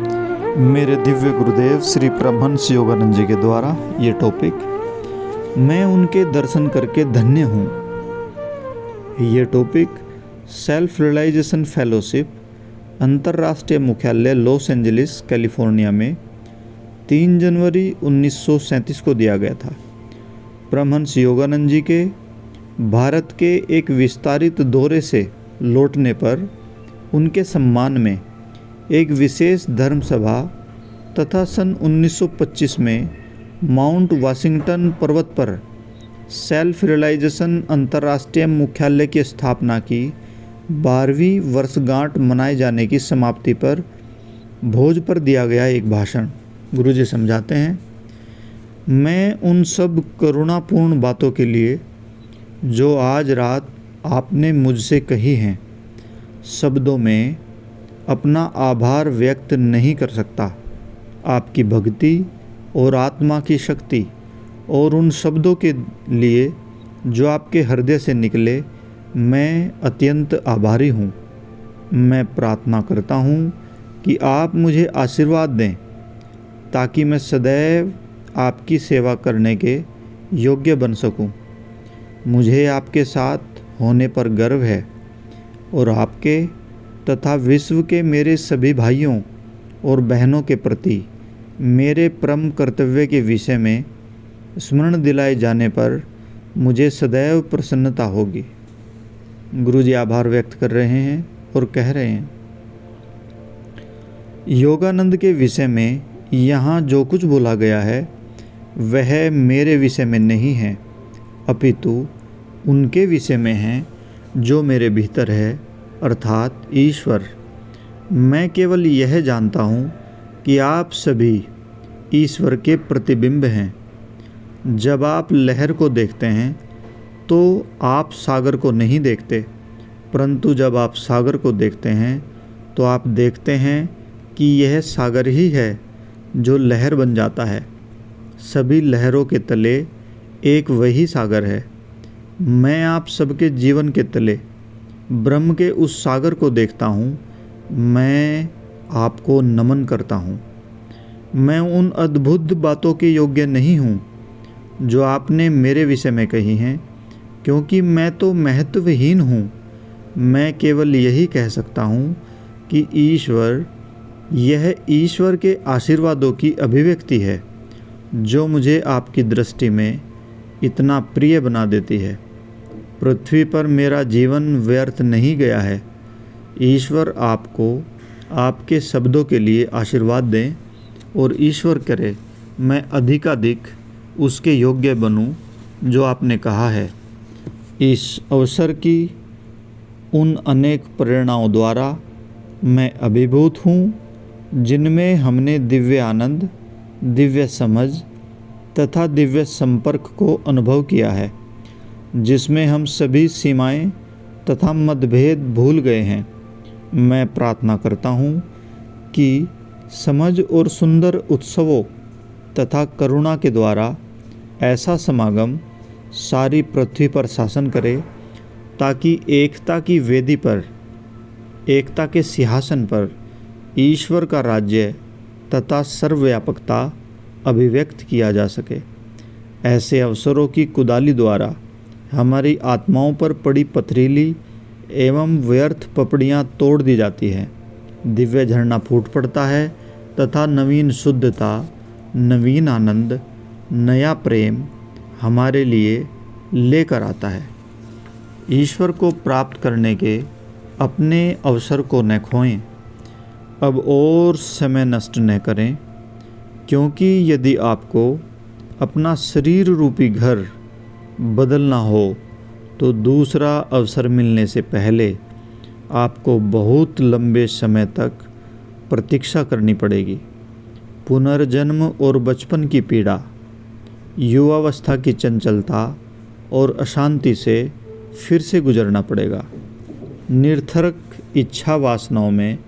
मेरे दिव्य गुरुदेव श्री परमहंस योगानंद जी के द्वारा ये टॉपिक, मैं उनके दर्शन करके धन्य हूँ। ये टॉपिक सेल्फ रियलाइजेशन फेलोशिप अंतर्राष्ट्रीय मुख्यालय लॉस एंजलिस कैलिफोर्निया में 3 जनवरी 1937 को दिया गया था। परमहंस योगानंद जी के भारत के एक विस्तारित दौरे से लौटने पर उनके सम्मान में एक विशेष धर्म सभा तथा सन 1925 में माउंट वाशिंगटन पर्वत पर सेल्फ रियलाइजेशन अंतर्राष्ट्रीय मुख्यालय की स्थापना की 12वीं वर्षगांठ मनाए जाने की समाप्ति पर भोज पर दिया गया एक भाषण। गुरुजी समझाते हैं, मैं उन सब करुणापूर्ण बातों के लिए जो आज रात आपने मुझसे कही हैं, शब्दों में अपना आभार व्यक्त नहीं कर सकता। आपकी भक्ति और आत्मा की शक्ति और उन शब्दों के लिए जो आपके हृदय से निकले, मैं अत्यंत आभारी हूँ। मैं प्रार्थना करता हूँ कि आप मुझे आशीर्वाद दें ताकि मैं सदैव आपकी सेवा करने के योग्य बन सकूँ। मुझे आपके साथ होने पर गर्व है और आपके तथा विश्व के मेरे सभी भाइयों और बहनों के प्रति मेरे परम कर्तव्य के विषय में स्मरण दिलाए जाने पर मुझे सदैव प्रसन्नता होगी। गुरुजी आभार व्यक्त कर रहे हैं और कह रहे हैं, योगानंद के विषय में यहाँ जो कुछ बोला गया है वह मेरे विषय में नहीं है, अपितु उनके विषय में है जो मेरे भीतर है, अर्थात ईश्वर। मैं केवल यह जानता हूँ कि आप सभी ईश्वर के प्रतिबिंब हैं। जब आप लहर को देखते हैं तो आप सागर को नहीं देखते, परंतु जब आप सागर को देखते हैं तो आप देखते हैं कि यह सागर ही है जो लहर बन जाता है। सभी लहरों के तले एक वही सागर है। मैं आप सबके जीवन के तले ब्रह्म के उस सागर को देखता हूँ। मैं आपको नमन करता हूँ। मैं उन अद्भुत बातों के योग्य नहीं हूँ जो आपने मेरे विषय में कही हैं, क्योंकि मैं तो महत्वहीन हूँ। मैं केवल यही कह सकता हूँ कि ईश्वर, यह ईश्वर के आशीर्वादों की अभिव्यक्ति है जो मुझे आपकी दृष्टि में इतना प्रिय बना देती है। पृथ्वी पर मेरा जीवन व्यर्थ नहीं गया है। ईश्वर आपको आपके शब्दों के लिए आशीर्वाद दें और ईश्वर करे मैं अधिकाधिक उसके योग्य बनूं जो आपने कहा है। इस अवसर की उन अनेक प्रेरणाओं द्वारा मैं अभिभूत हूँ जिनमें हमने दिव्य आनंद, दिव्य समझ तथा दिव्य संपर्क को अनुभव किया है, जिसमें हम सभी सीमाएं तथा मतभेद भूल गए हैं। मैं प्रार्थना करता हूँ कि समझ और सुंदर उत्सवों तथा करुणा के द्वारा ऐसा समागम सारी पृथ्वी पर शासन करे, ताकि एकता की वेदी पर, एकता के सिंहासन पर ईश्वर का राज्य तथा सर्वव्यापकता अभिव्यक्त किया जा सके। ऐसे अवसरों की कुदाली द्वारा हमारी आत्माओं पर पड़ी पथरीली एवं व्यर्थ पपड़ियाँ तोड़ दी जाती हैं। दिव्य झरना फूट पड़ता है तथा नवीन शुद्धता, नवीन आनंद, नया प्रेम हमारे लिए लेकर आता है। ईश्वर को प्राप्त करने के अपने अवसर को न खोएं। अब और समय नष्ट न करें, क्योंकि यदि आपको अपना शरीर रूपी घर बदलना हो तो दूसरा अवसर मिलने से पहले आपको बहुत लंबे समय तक प्रतीक्षा करनी पड़ेगी। पुनर्जन्म और बचपन की पीड़ा, युवावस्था की चंचलता और अशांति से फिर से गुजरना पड़ेगा। निरर्थक इच्छा वासनाओं में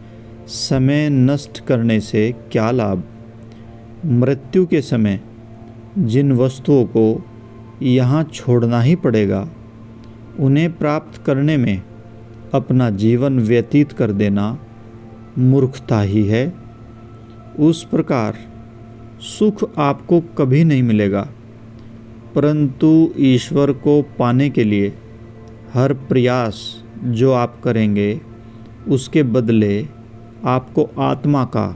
समय नष्ट करने से क्या लाभ। मृत्यु के समय जिन वस्तुओं को यहाँ छोड़ना ही पड़ेगा, उन्हें प्राप्त करने में अपना जीवन व्यतीत कर देना मूर्खता ही है। उस प्रकार सुख आपको कभी नहीं मिलेगा, परंतु ईश्वर को पाने के लिए हर प्रयास जो आप करेंगे उसके बदले आपको आत्मा का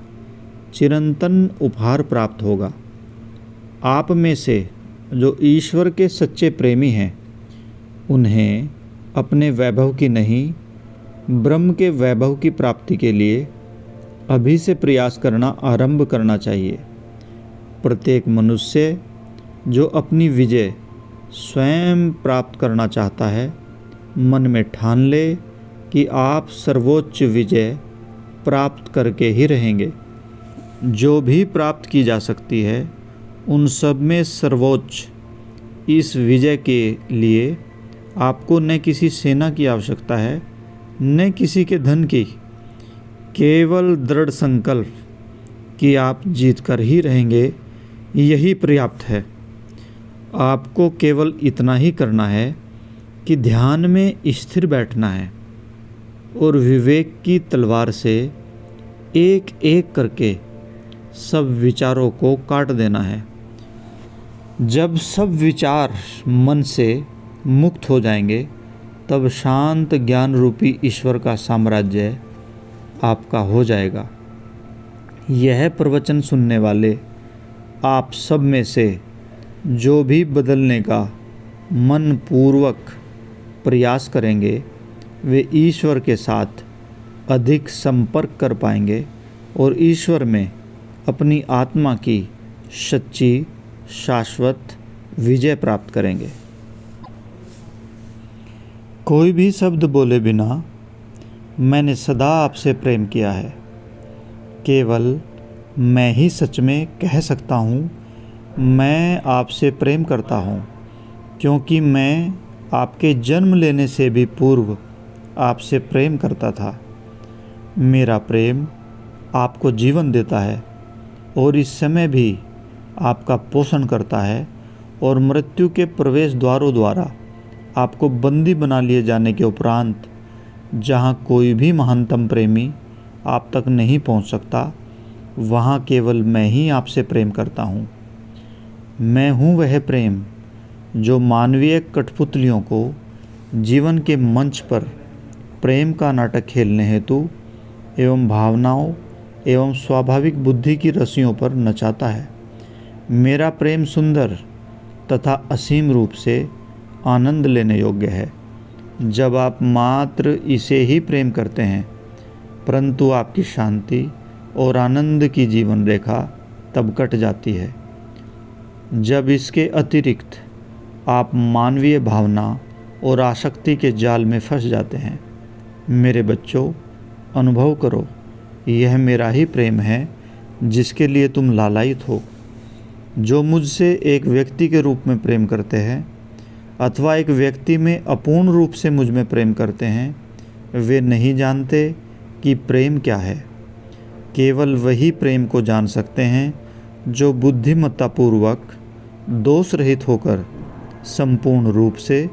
चिरंतन उपहार प्राप्त होगा। आप में से जो ईश्वर के सच्चे प्रेमी हैं, उन्हें अपने वैभव की नहीं, ब्रह्म के वैभव की प्राप्ति के लिए अभी से प्रयास करना आरंभ करना चाहिए। प्रत्येक मनुष्य जो अपनी विजय स्वयं प्राप्त करना चाहता है, मन में ठान ले कि आप सर्वोच्च विजय प्राप्त करके ही रहेंगे। जो भी प्राप्त की जा सकती है, उन सब में सर्वोच्च इस विजय के लिए आपको न किसी सेना की आवश्यकता है, न किसी के धन की। केवल दृढ़ संकल्प कि आप जीत कर ही रहेंगे, यही पर्याप्त है। आपको केवल इतना ही करना है कि ध्यान में स्थिर बैठना है और विवेक की तलवार से एक एक करके सब विचारों को काट देना है। जब सब विचार मन से मुक्त हो जाएंगे, तब शांत ज्ञान रूपी ईश्वर का साम्राज्य आपका हो जाएगा। यह प्रवचन सुनने वाले आप सब में से जो भी बदलने का मन पूर्वक प्रयास करेंगे, वे ईश्वर के साथ अधिक संपर्क कर पाएंगे और ईश्वर में अपनी आत्मा की सच्ची शाश्वत विजय प्राप्त करेंगे। कोई भी शब्द बोले बिना मैंने सदा आपसे प्रेम किया है। केवल मैं ही सच में कह सकता हूँ, मैं आपसे प्रेम करता हूँ, क्योंकि मैं आपके जन्म लेने से भी पूर्व आपसे प्रेम करता था। मेरा प्रेम आपको जीवन देता है और इस समय भी आपका पोषण करता है, और मृत्यु के प्रवेश द्वारों द्वारा आपको बंदी बना लिए जाने के उपरांत, जहाँ कोई भी महानतम प्रेमी आप तक नहीं पहुँच सकता, वहाँ केवल मैं ही आपसे प्रेम करता हूँ। मैं हूँ वह प्रेम जो मानवीय कठपुतलियों को जीवन के मंच पर प्रेम का नाटक खेलने हेतु एवं भावनाओं एवं स्वाभाविक बुद्धि की रस्सियों पर नचाता है। मेरा प्रेम सुंदर तथा असीम रूप से आनंद लेने योग्य है। जब आप मात्र इसे ही प्रेम करते हैं, परंतु आपकी शांति और आनंद की जीवन रेखा तब कट जाती है। जब इसके अतिरिक्त आप मानवीय भावना और आसक्ति के जाल में फंस जाते हैं। मेरे बच्चों, अनुभव करो, यह मेरा ही प्रेम है जिसके लिए तुम लालायित हो। जो मुझसे एक व्यक्ति के रूप में प्रेम करते हैं अथवा एक व्यक्ति में अपूर्ण रूप से मुझ में प्रेम करते हैं, वे नहीं जानते कि प्रेम क्या है। केवल वही प्रेम को जान सकते हैं जो बुद्धिमत्तापूर्वक दोष रहित होकर संपूर्ण रूप से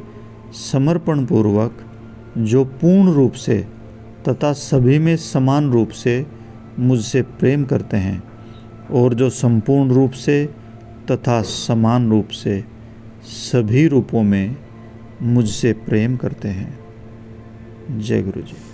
समर्पण पूर्वक, जो पूर्ण रूप से तथा सभी में समान रूप से मुझसे प्रेम करते हैं, और जो संपूर्ण रूप से तथा समान रूप से सभी रूपों में मुझसे प्रेम करते हैं। जय गुरु जी।